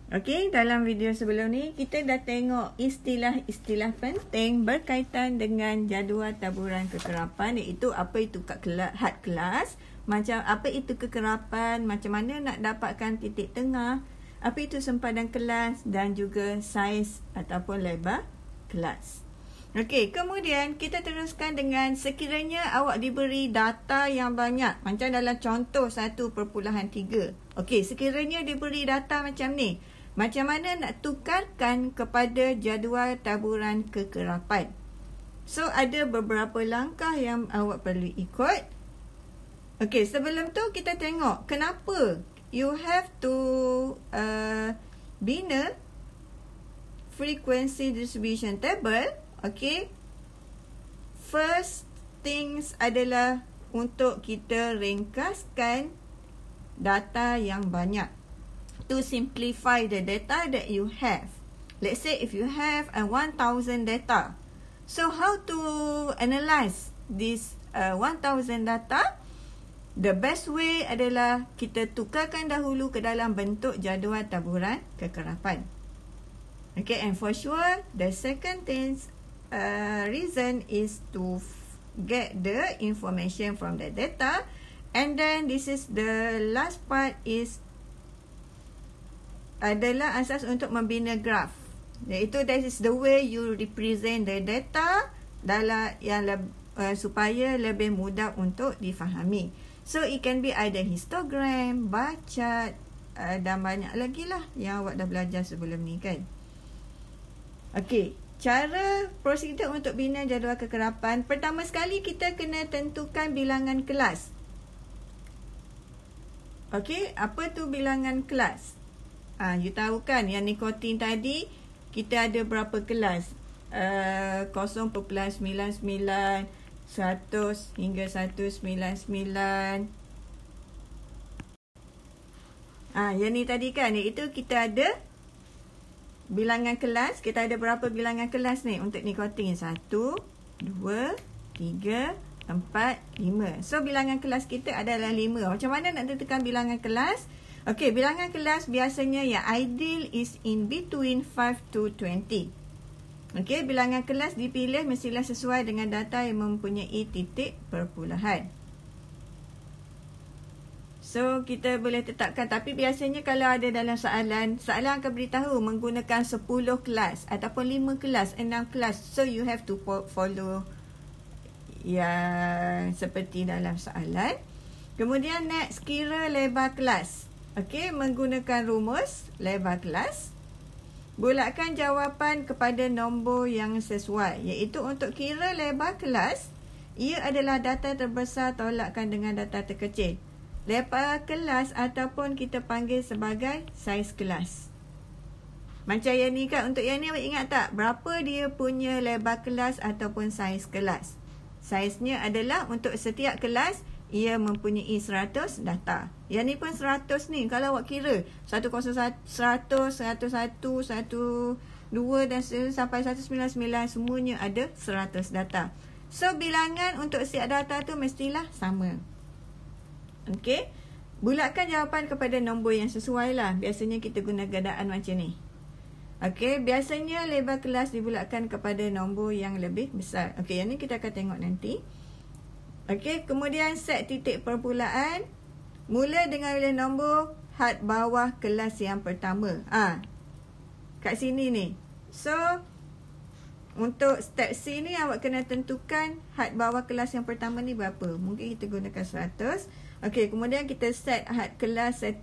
Okey, dalam video sebelum ni kita dah tengok istilah-istilah penting berkaitan dengan jadual taburan kekerapan, iaitu apa itu had kelas, macam apa itu kekerapan, macam mana nak dapatkan titik tengah, apa itu sempadan kelas dan juga saiz ataupun lebar kelas. Okey, kemudian kita teruskan dengan sekiranya awak diberi data yang banyak, macam dalam contoh 1.3. Okey, sekiranya diberi data macam ni, macam mana nak tukarkan kepada jadual taburan kekerapan? So, ada beberapa langkah yang awak perlu ikut. Okey, sebelum tu kita tengok kenapa you have to bina frequency distribution table. Okey, first things adalah untuk kita ringkaskan data yang banyak. To simplify the data that you have. Let's say if you have 1,000 data. So how to analyze this 1,000 data? The best way adalah kita tukarkan dahulu ke dalam bentuk jadual taburan kekerapan. Okay, and for sure the second reason is to get the information from the data, and then this is the last part adalah asas untuk membina graf, iaitu that is the way you represent the data dalam supaya lebih mudah untuk difahami. So it can be either histogram, bar chart, dan banyak lagi lah yang awak dah belajar sebelum ni kan. Okey, cara prosedur untuk bina jadual kekerapan, pertama sekali kita kena tentukan bilangan kelas. Okey, apa tu bilangan kelas? You tahu kan yang nikotin tadi kita ada berapa kelas? 0.99, 100 hingga 199. Yang ni tadi kan, iaitu kita ada bilangan kelas. Kita ada berapa bilangan kelas ni untuk nikotin? 1, 2, 3, 4, 5. So bilangan kelas kita adalah 5. Macam mana nak tentukan bilangan kelas? Okey, bilangan kelas biasanya yang ideal is in between 5 to 20. Okey, bilangan kelas dipilih mestilah sesuai dengan data yang mempunyai titik perpulahan. So, kita boleh tetapkan, tapi biasanya kalau ada dalam soalan akan beritahu menggunakan 10 kelas ataupun 5 kelas, 6 kelas. So, you have to follow yang seperti dalam soalan. Kemudian next, kira lebar kelas. Okey, menggunakan rumus lebar kelas. Bulatkan jawapan kepada nombor yang sesuai, iaitu untuk kira lebar kelas, ia adalah data terbesar tolakkan dengan data terkecil. Lebar kelas ataupun kita panggil sebagai saiz kelas. Macam yang ni kan, untuk yang ni awak ingat tak berapa dia punya lebar kelas ataupun saiz kelas? Saiznya adalah untuk setiap kelas ia mempunyai 100 data. Yang ni pun 100 ni. Kalau awak kira 101, 101, 102 dan sampai 199, semuanya ada 100 data. So bilangan untuk setiap data tu mestilah sama. Okey. Bulatkan jawapan kepada nombor yang sesuai lah. Biasanya kita guna gandaan macam ni. Okey, biasanya lebar kelas dibulatkan kepada nombor yang lebih besar. Okey, yang ni kita akan tengok nanti. Okey, kemudian set titik permulaan. Mula dengan nilai nombor had bawah kelas yang pertama. Kat sini ni. So, untuk step C ni awak kena tentukan had bawah kelas yang pertama ni berapa. Mungkin kita gunakan 100. Okey, kemudian kita set had kelas, set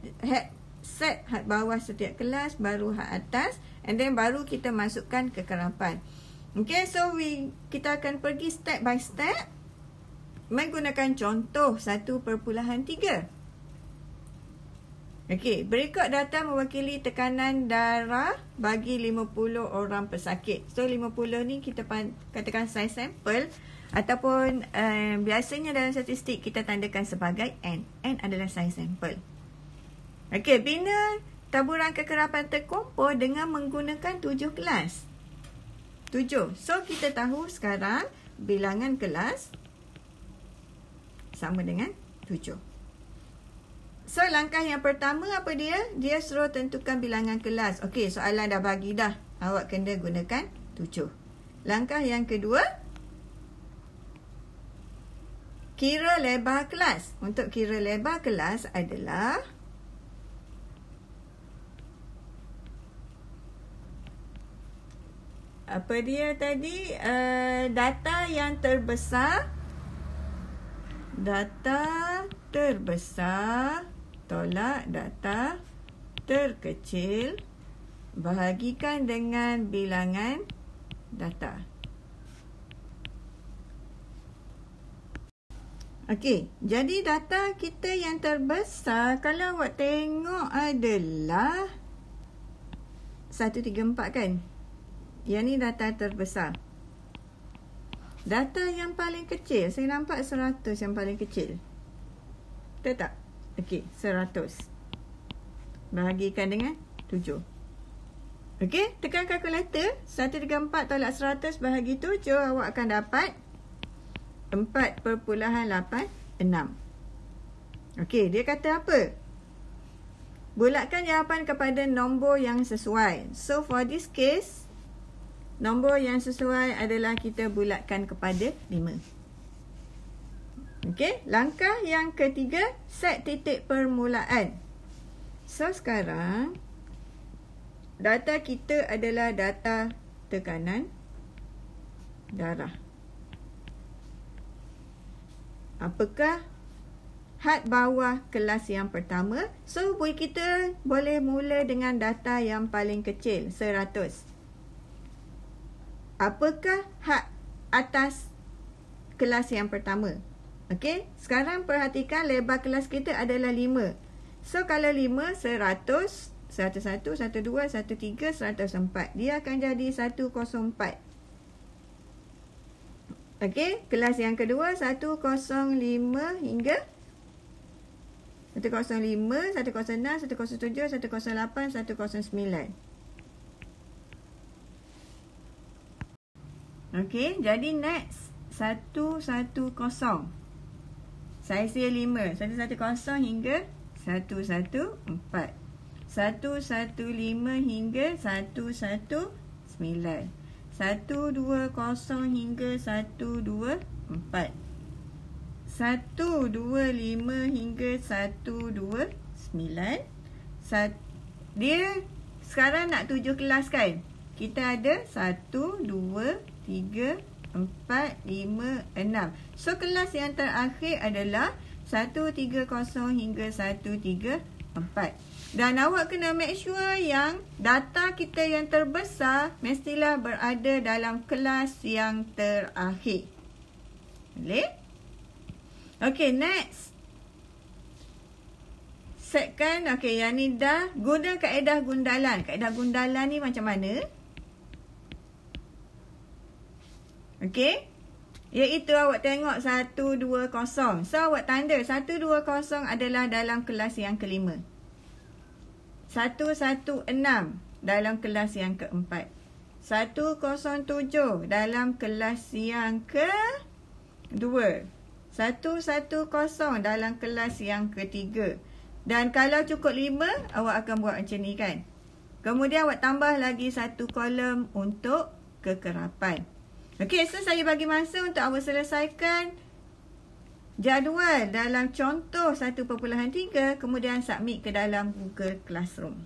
had bawah setiap kelas, baru had atas. And then baru kita masukkan kekerapan. Okey, so kita akan pergi step by step. Menggunakan contoh 1.3. Okey, berikut data mewakili tekanan darah bagi 50 orang pesakit. So 50 ni kita katakan saiz sampel, ataupun biasanya dalam statistik kita tandakan sebagai N. N adalah saiz sampel. Okey, bina taburan kekerapan terkumpul dengan menggunakan 7 kelas. 7. So kita tahu sekarang bilangan kelas sama dengan 7. So, langkah yang pertama apa dia? Dia suruh tentukan bilangan kelas. Okey, soalan dah bagi dah. Awak kena gunakan 7. Langkah yang kedua, kira lebar kelas. Untuk kira lebar kelas adalah apa dia tadi? Data yang terbesar. Data terbesar tolak data terkecil bahagikan dengan bilangan data. Okey, jadi data kita yang terbesar kalau awak tengok adalah 134 kan? Yang ni data terbesar. Data yang paling kecil, saya nampak 100 yang paling kecil. Betul tak? Okey, 100. Bahagikan dengan 7. Okey, tekan kalkulator. 134 tolak 100 bahagi 7, awak akan dapat 4.86. Okey, dia kata apa? Bulatkan jawapan kepada nombor yang sesuai. So, for this case, nombor yang sesuai adalah kita bulatkan kepada 5. Okey, langkah yang ketiga, set titik permulaan. So, sekarang data kita adalah data tekanan darah. Apakah had bawah kelas yang pertama? So, kita boleh mula dengan data yang paling kecil, 100. Apakah had atas kelas yang pertama? Okey, sekarang perhatikan lebar kelas kita adalah 5. So, kalau 5, 100, 101, 102, 103, 104. Dia akan jadi 104. Okey, kelas yang kedua 105 hingga 105, 106, 107, 108, 109. Okey, jadi next 110. Saiz 5, 110 hingga 114. 115 hingga 119. 120 hingga 124. 125 hingga 129. Dia sekarang nak 7 kelas kan? Kita ada 1, 2, 3, 4, 5, 6. So, kelas yang terakhir adalah 130 hingga 134. Dan awak kena make sure yang data kita yang terbesar mestilah berada dalam kelas yang terakhir. Boleh? Okey, next. Setkan, okey, yang ni dah guna kaedah gundalan. Kaedah gundalan ni macam mana? Okey, iaitu awak tengok 120. So, awak tanda 120 adalah dalam kelas yang kelima. 116 dalam kelas yang keempat. 107 dalam kelas yang kedua. 110 dalam kelas yang ketiga. Dan kalau cukup 5, awak akan buat macam ni kan. Kemudian awak tambah lagi satu kolom untuk kekerapan. Okey, so saya bagi masa untuk awak selesaikan jadual dalam contoh 1.3, kemudian submit ke dalam Google Classroom.